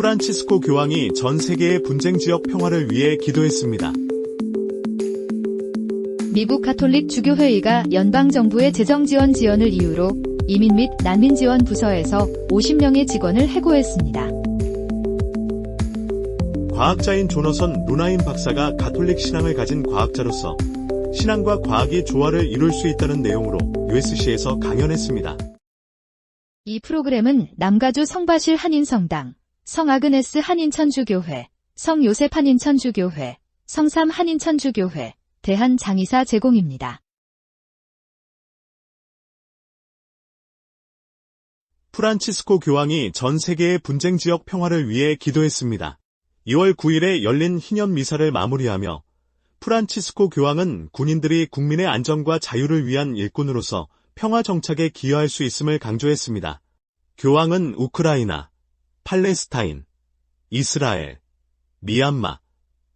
프란치스코 교황이 전 세계의 분쟁 지역 평화를 위해 기도했습니다. 미국 가톨릭 주교회의가 연방정부의 재정지원 지연을 이유로 이민 및 난민 지원 부서에서 50명의 직원을 해고했습니다. 과학자인 조너선 루나임 박사가 가톨릭 신앙을 가진 과학자로서 신앙과 과학이 조화를 이룰 수 있다는 내용으로 USC에서 강연했습니다. 이 프로그램은 남가주 성바실 한인성당, 성아그네스 한인천주교회, 성요셉 한인천주교회, 성삼 한인천주교회, 대한장의사 제공입니다. 프란치스코 교황이 전 세계의 분쟁 지역 평화를 위해 기도했습니다. 2월 9일에 열린 희년 미사를 마무리하며 프란치스코 교황은 군인들이 국민의 안전과 자유를 위한 일꾼으로서 평화 정착에 기여할 수 있음을 강조했습니다. 교황은 우크라이나, 팔레스타인, 이스라엘, 미얀마,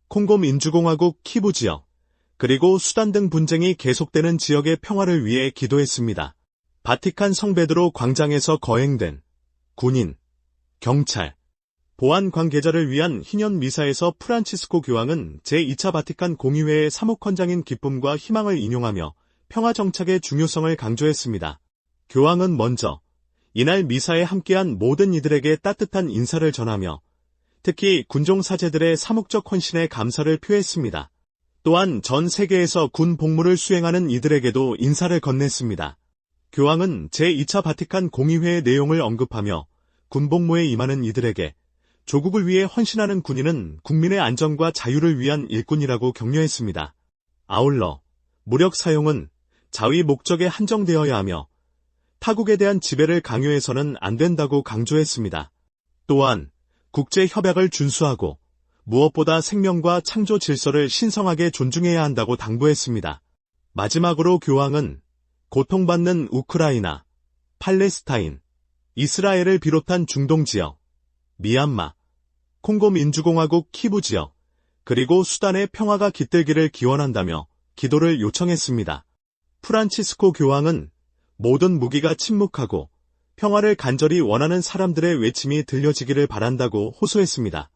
콩고 민주공화국 키부 지역, 그리고 수단 등 분쟁이 계속되는 지역의 평화를 위해 기도했습니다. 바티칸 성베드로 광장에서 거행된 군인, 경찰, 보안 관계자를 위한 희년 미사에서 프란치스코 교황은 제2차 바티칸 공의회의 사목헌장인 기쁨과 희망을 인용하며 평화 정착의 중요성을 강조했습니다. 교황은 먼저 이날 미사에 함께한 모든 이들에게 따뜻한 인사를 전하며 특히 군종 사제들의 사목적 헌신에 감사를 표했습니다. 또한 전 세계에서 군 복무를 수행하는 이들에게도 인사를 건넸습니다. 교황은 제2차 바티칸 공의회의 내용을 언급하며 군복무에 임하는 이들에게 조국을 위해 헌신하는 군인은 국민의 안전과 자유를 위한 일꾼이라고 격려했습니다. 아울러 무력 사용은 자위 목적에 한정되어야 하며 타국에 대한 지배를 강요해서는 안 된다고 강조했습니다. 또한 국제협약을 준수하고 무엇보다 생명과 창조 질서를 신성하게 존중해야 한다고 당부했습니다. 마지막으로 교황은 고통받는 우크라이나, 팔레스타인, 이스라엘을 비롯한 중동 지역, 미얀마, 콩고 민주공화국 키부 지역, 그리고 수단의 평화가 깃들기를 기원한다며 기도를 요청했습니다. 프란치스코 교황은 모든 무기가 침묵하고 평화를 간절히 원하는 사람들의 외침이 들려지기를 바란다고 호소했습니다.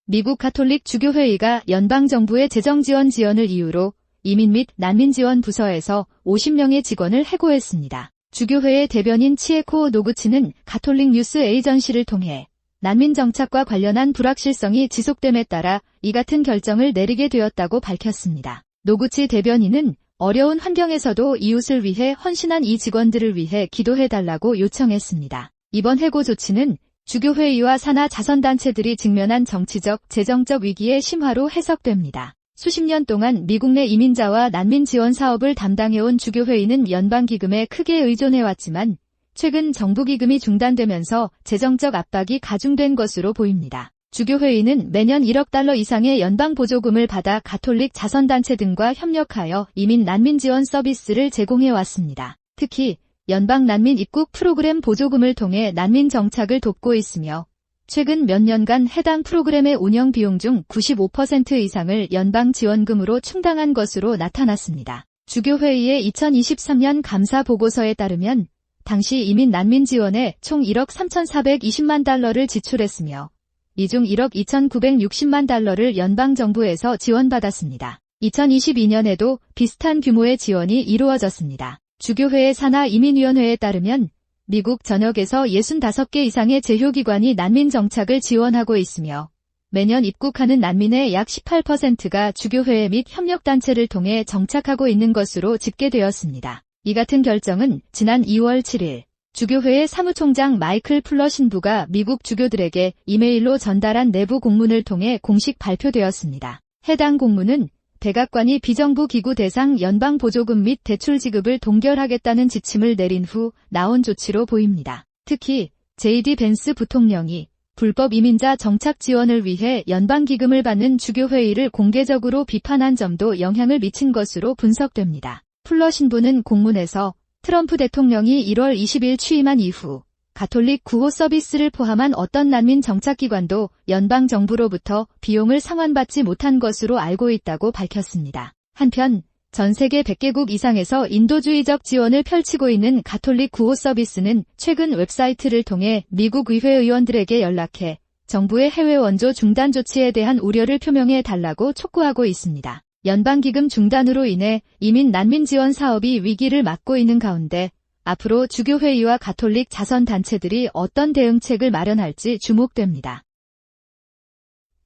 미국 가톨릭 주교회의가 연방정부의 재정지원 지연을 이유로 이민 및 난민 지원 부서에서 50명의 직원을 해고했습니다. 주교회의 대변인 치에코 노구치는 가톨릭 뉴스 에이전시를 통해 난민 정착과 관련한 불확실성이 지속됨에 따라 이 같은 결정을 내리게 되었다고 밝혔습니다. 노구치 대변인은 어려운 환경에서도 이웃을 위해 헌신한 이 직원들을 위해 기도해달라고 요청했습니다. 이번 해고 조치는 주교회의와 산하 자선단체들이 직면한 정치적, 재정적 위기의 심화로 해석됩니다. 수십 년 동안 미국 내 이민자와 난민 지원 사업을 담당해온 주교회의는 연방기금에 크게 의존해왔지만 최근 정부기금이 중단되면서 재정적 압박이 가중된 것으로 보입니다. 주교회의는 매년 1억 달러 이상의 연방보조금을 받아 가톨릭 자선단체 등과 협력하여 이민 난민 지원 서비스를 제공해왔습니다. 특히 연방 난민 입국 프로그램 보조금을 통해 난민 정착을 돕고 있으며 최근 몇 년간 해당 프로그램의 운영 비용 중 95% 이상을 연방 지원금으로 충당한 것으로 나타났습니다. 주교회의의 2023년 감사 보고서에 따르면 당시 이민 난민 지원에 총 1억 3,420만 달러를 지출했으며 이 중 1억 2,960만 달러를 연방정부에서 지원받았습니다. 2022년에도 비슷한 규모의 지원이 이루어졌습니다. 주교회의 산하 이민위원회에 따르면 미국 전역에서 65개 이상의 제휴기관이 난민 정착을 지원하고 있으며 매년 입국하는 난민의 약 18%가 주교회 및 협력단체를 통해 정착하고 있는 것으로 집계되었습니다. 이 같은 결정은 지난 2월 7일 주교회의 사무총장 마이클 풀러 신부가 미국 주교들에게 이메일로 전달한 내부 공문을 통해 공식 발표되었습니다. 해당 공문은 백악관이 비정부 기구 대상 연방 보조금 및 대출 지급을 동결하겠다는 지침을 내린 후 나온 조치로 보입니다. 특히 JD 벤스 부통령이 불법 이민자 정착 지원을 위해 연방 기금을 받는 주교회의를 공개적으로 비판한 점도 영향을 미친 것으로 분석됩니다. 풀러 신부는 공문에서 트럼프 대통령이 1월 20일 취임한 이후 가톨릭 구호 서비스를 포함한 어떤 난민 정착기관도 연방정부로부터 비용을 상환받지 못한 것으로 알고 있다고 밝혔습니다. 한편 전 세계 100개국 이상에서 인도주의적 지원을 펼치고 있는 가톨릭 구호 서비스는 최근 웹사이트를 통해 미국 의회 의원들에게 연락해 정부의 해외 원조 중단 조치에 대한 우려를 표명해 달라고 촉구하고 있습니다. 연방기금 중단으로 인해 이민 난민 지원 사업이 위기를 맞고 있는 가운데 앞으로 주교회의와 가톨릭 자선단체들이 어떤 대응책을 마련할지 주목됩니다.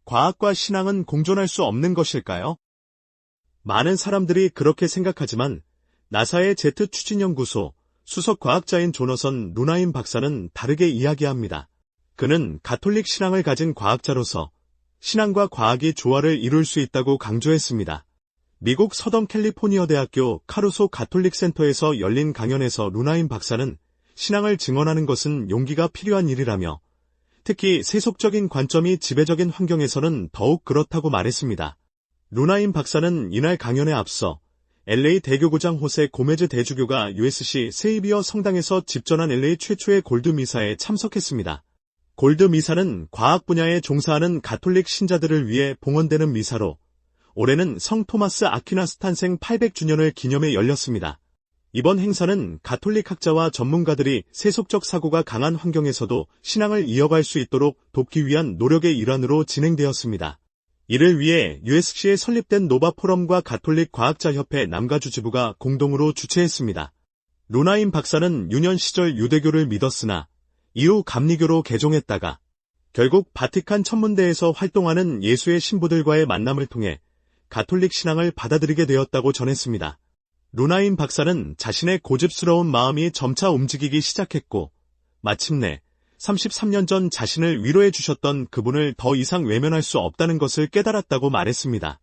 과학과 신앙은 공존할 수 없는 것일까요? 많은 사람들이 그렇게 생각하지만 나사의 제트 추진연구소 수석과학자인 조너선 루나임 박사는 다르게 이야기합니다. 그는 가톨릭 신앙을 가진 과학자로서 신앙과 과학이 조화를 이룰 수 있다고 강조했습니다. 미국 서던 캘리포니아 대학교 카루소 가톨릭 센터에서 열린 강연에서 루나임 박사는 신앙을 증언하는 것은 용기가 필요한 일이라며 특히 세속적인 관점이 지배적인 환경에서는 더욱 그렇다고 말했습니다. 루나임 박사는 이날 강연에 앞서 LA 대교구장 호세 고메즈 대주교가 USC 세이비어 성당에서 집전한 LA 최초의 골드 미사에 참석했습니다. 골드 미사는 과학 분야에 종사하는 가톨릭 신자들을 위해 봉헌되는 미사로 올해는 성 토마스 아퀴나스 탄생 800주년을 기념해 열렸습니다. 이번 행사는 가톨릭 학자와 전문가들이 세속적 사고가 강한 환경에서도 신앙을 이어갈 수 있도록 돕기 위한 노력의 일환으로 진행되었습니다. 이를 위해 USC에 설립된 노바 포럼과 가톨릭 과학자협회 남가주 지부가 공동으로 주최했습니다. 루나임 박사는 유년 시절 유대교를 믿었으나 이후 감리교로 개종했다가 결국 바티칸 천문대에서 활동하는 예수의 신부들과의 만남을 통해 가톨릭 신앙을 받아들이게 되었다고 전했습니다. 루나임 박사는 자신의 고집스러운 마음이 점차 움직이기 시작했고 마침내 33년 전 자신을 위로해 주셨던 그분을 더 이상 외면할 수 없다는 것을 깨달았다고 말했습니다.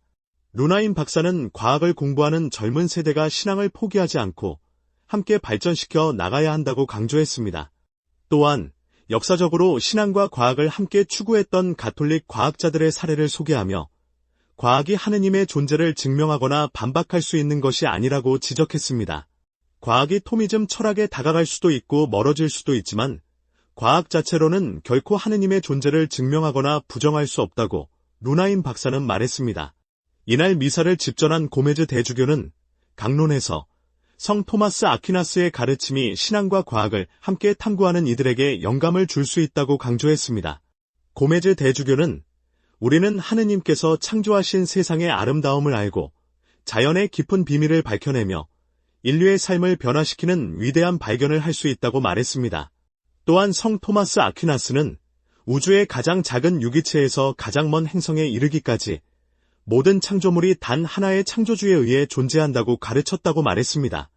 루나임 박사는 과학을 공부하는 젊은 세대가 신앙을 포기하지 않고 함께 발전시켜 나가야 한다고 강조했습니다. 또한 역사적으로 신앙과 과학을 함께 추구했던 가톨릭 과학자들의 사례를 소개하며 과학이 하느님의 존재를 증명하거나 반박할 수 있는 것이 아니라고 지적했습니다. 과학이 토미즘 철학에 다가갈 수도 있고 멀어질 수도 있지만 과학 자체로는 결코 하느님의 존재를 증명하거나 부정할 수 없다고 루나임 박사는 말했습니다. 이날 미사를 집전한 고메즈 대주교는 강론에서 성 토마스 아퀴나스의 가르침이 신앙과 과학을 함께 탐구하는 이들에게 영감을 줄 수 있다고 강조했습니다. 고메즈 대주교는 우리는 하느님께서 창조하신 세상의 아름다움을 알고 자연의 깊은 비밀을 밝혀내며 인류의 삶을 변화시키는 위대한 발견을 할 수 있다고 말했습니다. 또한 성 토마스 아퀴나스는 우주의 가장 작은 유기체에서 가장 먼 행성에 이르기까지 모든 창조물이 단 하나의 창조주에 의해 존재한다고 가르쳤다고 말했습니다.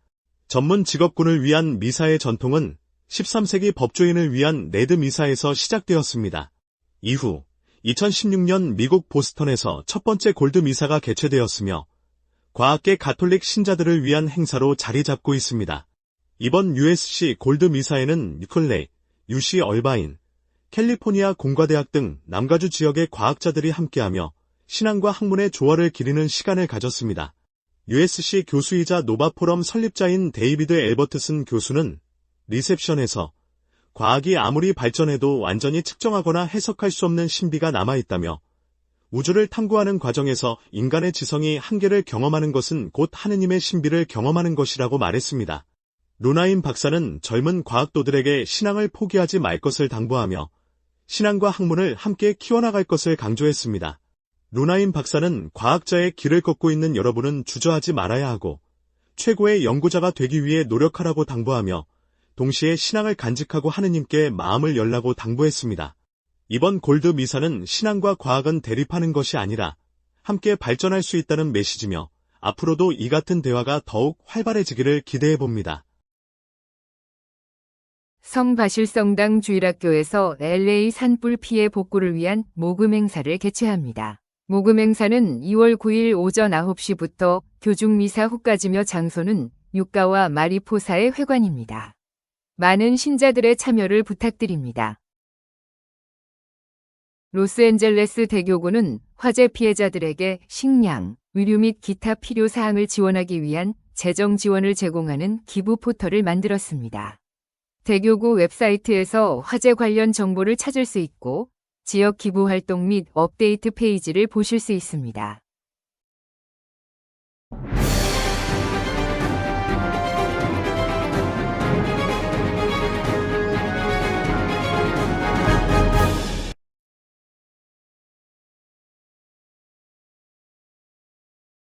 전문 직업군을 위한 미사의 전통은 13세기 법조인을 위한 레드 미사에서 시작되었습니다. 이후 2016년 미국 보스턴에서 첫 번째 골드 미사가 개최되었으며 과학계 가톨릭 신자들을 위한 행사로 자리 잡고 있습니다. 이번 USC 골드 미사에는 유클레이, UC 얼바인, 캘리포니아 공과대학 등 남가주 지역의 과학자들이 함께하며 신앙과 학문의 조화를 기리는 시간을 가졌습니다. USC 교수이자 노바포럼 설립자인 데이비드 엘버트슨 교수는 리셉션에서 과학이 아무리 발전해도 완전히 측정하거나 해석할 수 없는 신비가 남아있다며 우주를 탐구하는 과정에서 인간의 지성이 한계를 경험하는 것은 곧 하느님의 신비를 경험하는 것이라고 말했습니다. 루나임 박사는 젊은 과학도들에게 신앙을 포기하지 말 것을 당부하며 신앙과 학문을 함께 키워나갈 것을 강조했습니다. 루나임 박사는 과학자의 길을 걷고 있는 여러분은 주저하지 말아야 하고 최고의 연구자가 되기 위해 노력하라고 당부하며 동시에 신앙을 간직하고 하느님께 마음을 열라고 당부했습니다. 이번 골드 미사는 신앙과 과학은 대립하는 것이 아니라 함께 발전할 수 있다는 메시지며 앞으로도 이 같은 대화가 더욱 활발해지기를 기대해봅니다. 성바실성당 주일학교에서 LA 산불 피해 복구를 위한 모금 행사를 개최합니다. 모금 행사는 2월 9일 오전 9시부터 교중 미사 후까지며 장소는 유가와 마리포사의 회관입니다. 많은 신자들의 참여를 부탁드립니다. 로스앤젤레스 대교구는 화재 피해자들에게 식량, 의류 및 기타 필요 사항을 지원하기 위한 재정 지원을 제공하는 기부 포털을 만들었습니다. 대교구 웹사이트에서 화재 관련 정보를 찾을 수 있고 지역 기부 활동 및 업데이트 페이지를 보실 수 있습니다.